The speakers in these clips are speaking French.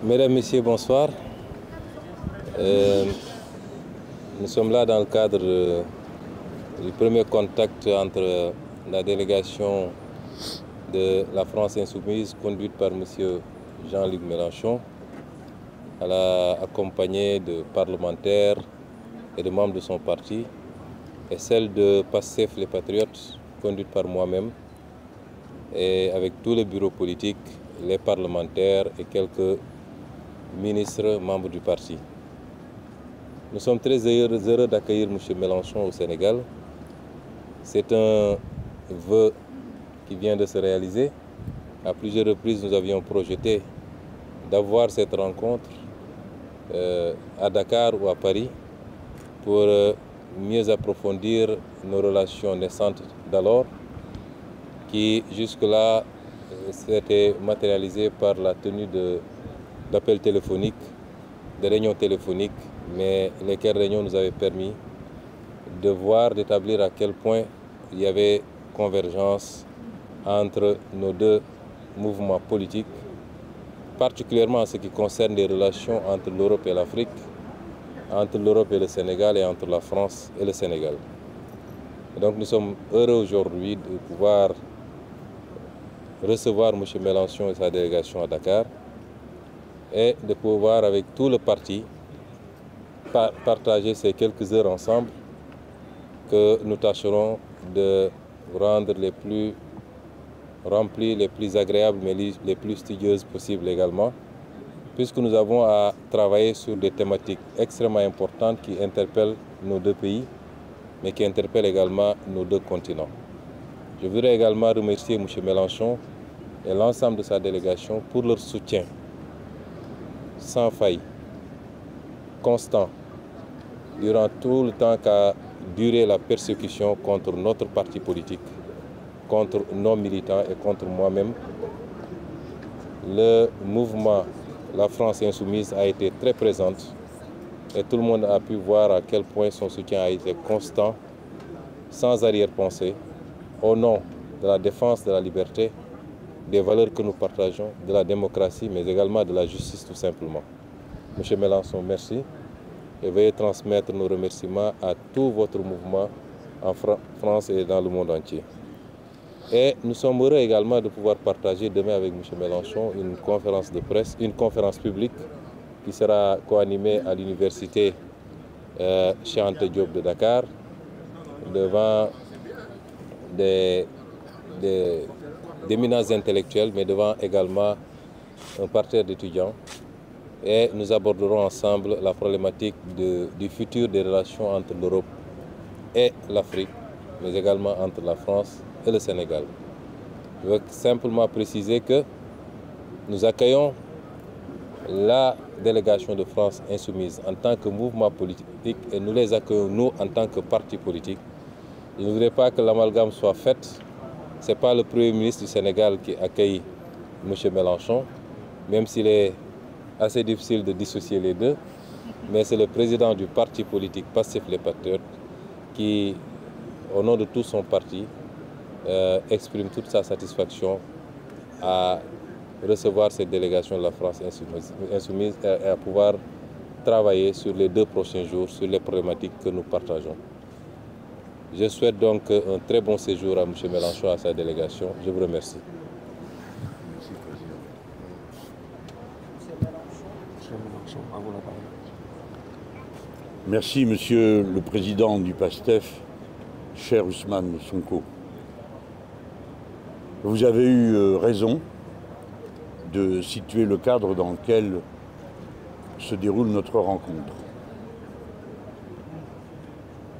Mesdames, Messieurs, bonsoir. Nous sommes là dans le cadre du premier contact entre la délégation de la France Insoumise conduite par M. Jean-Luc Mélenchon, accompagné de parlementaires et de membres de son parti, et celle de PASTEF les Patriotes, conduite par moi-même, et avec tout le bureau politique, les parlementaires et quelques ministres membres du parti. Nous sommes très heureux d'accueillir M. Mélenchon au Sénégal. C'est un vœu qui vient de se réaliser. À plusieurs reprises, nous avions projeté d'avoir cette rencontre à Dakar ou à Paris pour mieux approfondir nos relations naissantes d'alors, qui jusque-là s'étaient matérialisées par la tenue d'appels téléphoniques, de réunions téléphoniques, mais lesquelles réunions nous avaient permis de voir, d'établir à quel point il y avait convergence entre nos deux mouvements politiques, particulièrement en ce qui concerne les relations entre l'Europe et l'Afrique, entre l'Europe et le Sénégal et entre la France et le Sénégal. Et donc nous sommes heureux aujourd'hui de pouvoir recevoir M. Mélenchon et sa délégation à Dakar et de pouvoir avec tout le parti partager ces quelques heures ensemble que nous tâcherons de rendre les plus remplies, les plus agréables, mais les plus studieuses possibles également, puisque nous avons à travailler sur des thématiques extrêmement importantes qui interpellent nos deux pays, mais qui interpellent également nos deux continents. Je voudrais également remercier M. Mélenchon et l'ensemble de sa délégation pour leur soutien sans faille, constant, durant tout le temps qu'a duré la persécution contre notre parti politique, contre nos militants et contre moi-même. Le mouvement La France Insoumise a été très présente et tout le monde a pu voir à quel point son soutien a été constant, sans arrière-pensée, au nom de la défense de la liberté, des valeurs que nous partageons, de la démocratie, mais également de la justice tout simplement. Monsieur Mélenchon, merci et veuillez transmettre nos remerciements à tout votre mouvement en France et dans le monde entier. Et nous sommes heureux également de pouvoir partager demain avec M. Mélenchon une conférence de presse, une conférence publique qui sera co-animée à l'université Cheikh Anta Diop de Dakar devant d'éminents intellectuels, mais devant également un parterre d'étudiants. Et nous aborderons ensemble la problématique du futur des relations entre l'Europe et l'Afrique, mais également entre la France et le Sénégal. Je veux simplement préciser que nous accueillons la délégation de France Insoumise en tant que mouvement politique et nous les accueillons nous en tant que parti politique. Je ne voudrais pas que l'amalgame soit fait. Ce n'est pas le Premier ministre du Sénégal qui accueille M. Mélenchon, même s'il est assez difficile de dissocier les deux, mais c'est le président du parti politique PASTEF les Patriotes qui, au nom de tout son parti, exprime toute sa satisfaction à recevoir cette délégation de la France Insoumise et à pouvoir travailler sur les 2 prochains jours sur les problématiques que nous partageons. Je souhaite donc un très bon séjour à M. Mélenchon et à sa délégation. Je vous remercie. Merci, Monsieur le Président du PASTEF, cher Ousmane Sonko. Vous avez eu raison de situer le cadre dans lequel se déroule notre rencontre.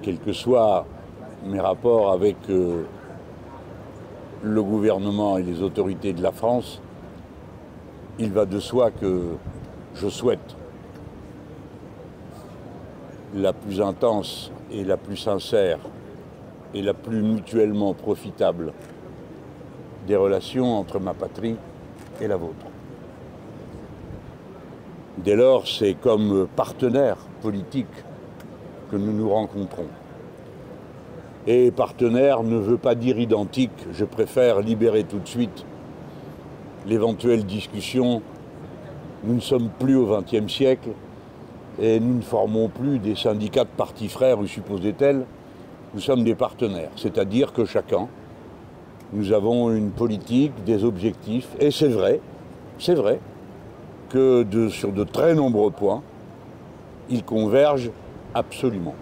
Quels que soient mes rapports avec le gouvernement et les autorités de la France, il va de soi que je souhaite la plus intense et la plus sincère et la plus mutuellement profitable des relations entre ma patrie et la vôtre. Dès lors, c'est comme partenaires politiques que nous nous rencontrons. Et partenaire ne veut pas dire identique, je préfère libérer tout de suite l'éventuelle discussion Nous ne sommes plus au XXe siècle et nous ne formons plus des syndicats de partis frères ou supposait-elle. Nous sommes des partenaires, c'est-à-dire que chacun, nous avons une politique, des objectifs, et c'est vrai que sur de très nombreux points, ils convergent absolument.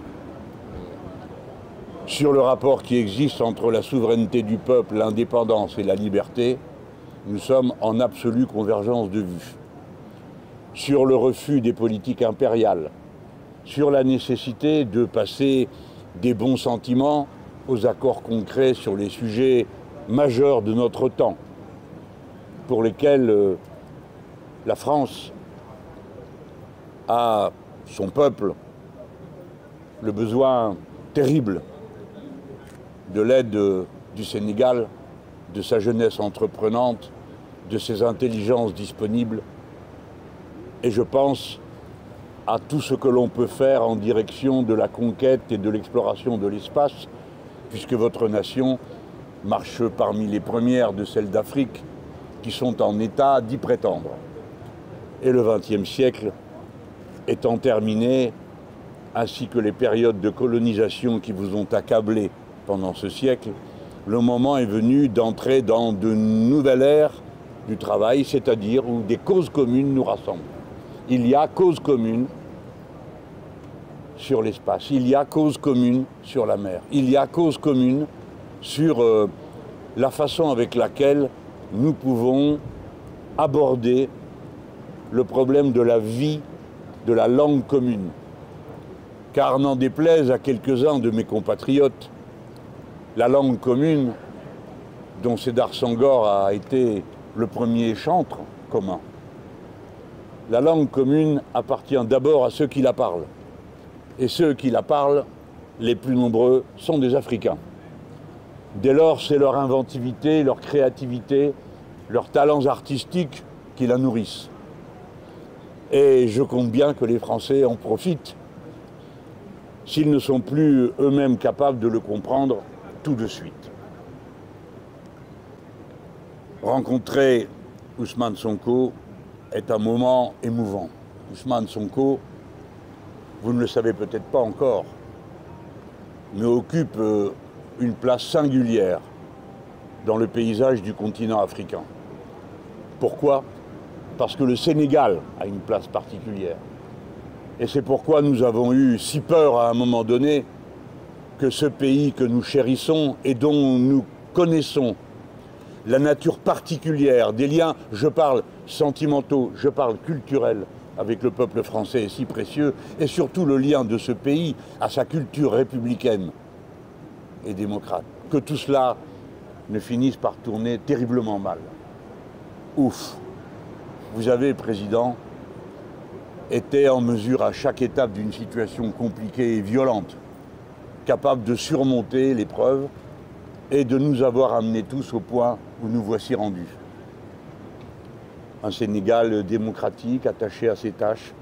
Sur le rapport qui existe entre la souveraineté du peuple, l'indépendance et la liberté, nous sommes en absolue convergence de vues. Sur le refus des politiques impériales, sur la nécessité de passer des bons sentiments aux accords concrets sur les sujets majeurs de notre temps, pour lesquels la France a, son peuple, le besoin terrible de l'aide du Sénégal, de sa jeunesse entreprenante, de ses intelligences disponibles. Et je pense à tout ce que l'on peut faire en direction de la conquête et de l'exploration de l'espace, puisque votre nation marche parmi les premières de celles d'Afrique qui sont en état d'y prétendre. Et le XXe siècle étant terminé, ainsi que les périodes de colonisation qui vous ont accablé pendant ce siècle, le moment est venu d'entrer dans de nouvelles ères du travail, c'est-à-dire où des causes communes nous rassemblent. Il y a cause commune sur l'espace, il y a cause commune sur la mer, il y a cause commune sur la façon avec laquelle nous pouvons aborder le problème de la vie, de la langue commune. Car n'en déplaise à quelques-uns de mes compatriotes, la langue commune, dont Sédar Senghor a été le premier chantre commun, la langue commune appartient d'abord à ceux qui la parlent. Et ceux qui la parlent, les plus nombreux, sont des Africains. Dès lors, c'est leur inventivité, leur créativité, leurs talents artistiques qui la nourrissent. Et je compte bien que les Français en profitent, s'ils ne sont plus eux-mêmes capables de le comprendre tout de suite. Rencontrer Ousmane Sonko est un moment émouvant. Ousmane Sonko, vous ne le savez peut-être pas encore, mais occupe une place singulière dans le paysage du continent africain. Pourquoi ? Parce que le Sénégal a une place particulière. Et c'est pourquoi nous avons eu si peur à un moment donné que ce pays que nous chérissons et dont nous connaissons la nature particulière des liens, je parle sentimentaux, je parle culturels avec le peuple français est si précieux, et surtout le lien de ce pays à sa culture républicaine et démocrate. Que tout cela ne finisse par tourner terriblement mal. Ouf! Vous avez, Président, été en mesure à chaque étape d'une situation compliquée et violente, capable de surmonter l'épreuve et de nous avoir amenés tous au point où nous voici rendus. Un Sénégal démocratique, attaché à ses tâches,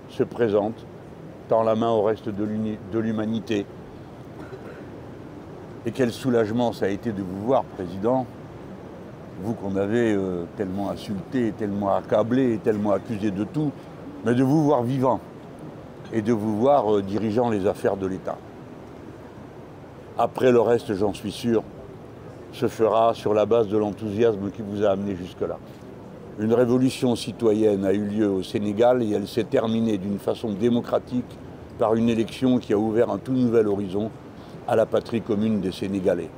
se présente, tend la main au reste de l'humanité. Et quel soulagement ça a été de vous voir, Président, vous qu'on avait tellement insulté, tellement accablé, tellement accusé de tout, mais de vous voir vivant et de vous voir dirigeant les affaires de l'État. Après le reste, j'en suis sûr, se fera sur la base de l'enthousiasme qui vous a amené jusque-là. Une révolution citoyenne a eu lieu au Sénégal et elle s'est terminée d'une façon démocratique par une élection qui a ouvert un tout nouvel horizon à la patrie commune des Sénégalais.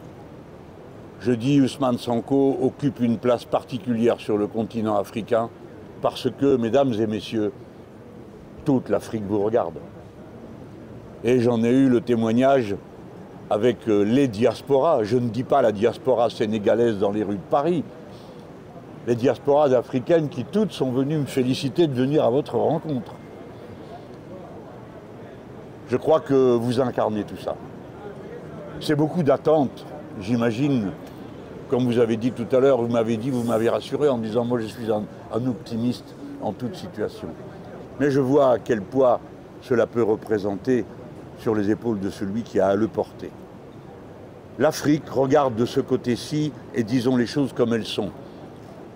Je dis Ousmane Sonko occupe une place particulière sur le continent africain parce que, mesdames et messieurs, toute l'Afrique vous regarde. Et j'en ai eu le témoignage avec les diasporas. Je ne dis pas la diaspora sénégalaise dans les rues de Paris, les diasporas africaines qui toutes sont venues me féliciter de venir à votre rencontre. Je crois que vous incarnez tout ça. C'est beaucoup d'attentes, j'imagine. Comme vous avez dit tout à l'heure, vous m'avez rassuré en me disant « moi je suis un optimiste en toute situation ». Mais je vois à quel poids cela peut représenter sur les épaules de celui qui a à le porter. L'Afrique regarde de ce côté-ci et disons les choses comme elles sont.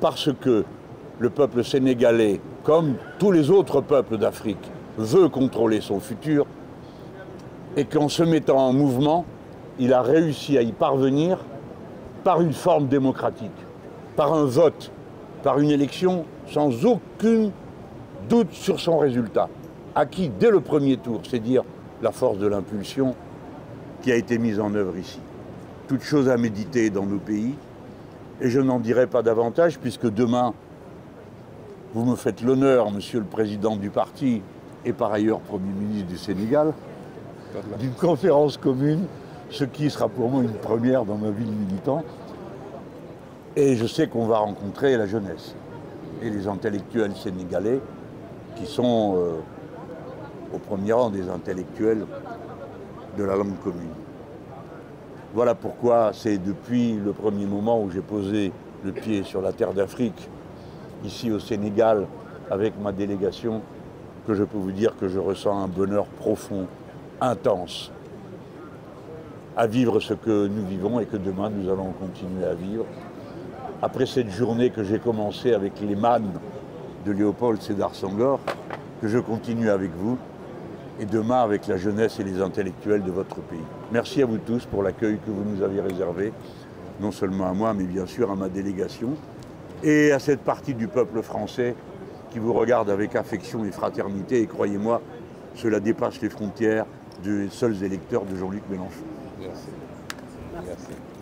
Parce que le peuple sénégalais, comme tous les autres peuples d'Afrique, veut contrôler son futur et qu'en se mettant en mouvement, il a réussi à y parvenir par une forme démocratique, par un vote, par une élection sans aucun doute sur son résultat, acquis dès le premier tour, c'est dire la force de l'impulsion qui a été mise en œuvre ici. Toute chose à méditer dans nos pays, et je n'en dirai pas davantage puisque demain, vous me faites l'honneur, Monsieur le Président du parti et par ailleurs Premier ministre du Sénégal, d'une conférence commune, ce qui sera pour moi une première dans ma vie de militant. Et je sais qu'on va rencontrer la jeunesse et les intellectuels sénégalais qui sont au premier rang des intellectuels de la langue commune. Voilà pourquoi c'est depuis le premier moment où j'ai posé le pied sur la terre d'Afrique, ici au Sénégal, avec ma délégation, que je peux vous dire que je ressens un bonheur profond, intense, à vivre ce que nous vivons et que demain nous allons continuer à vivre. Après cette journée que j'ai commencée avec les mannes de Léopold Sédar Senghor, que je continue avec vous, et demain avec la jeunesse et les intellectuels de votre pays. Merci à vous tous pour l'accueil que vous nous avez réservé, non seulement à moi, mais bien sûr à ma délégation, et à cette partie du peuple français qui vous regarde avec affection et fraternité, et croyez-moi, cela dépasse les frontières des seuls électeurs de Jean-Luc Mélenchon. Merci. Merci.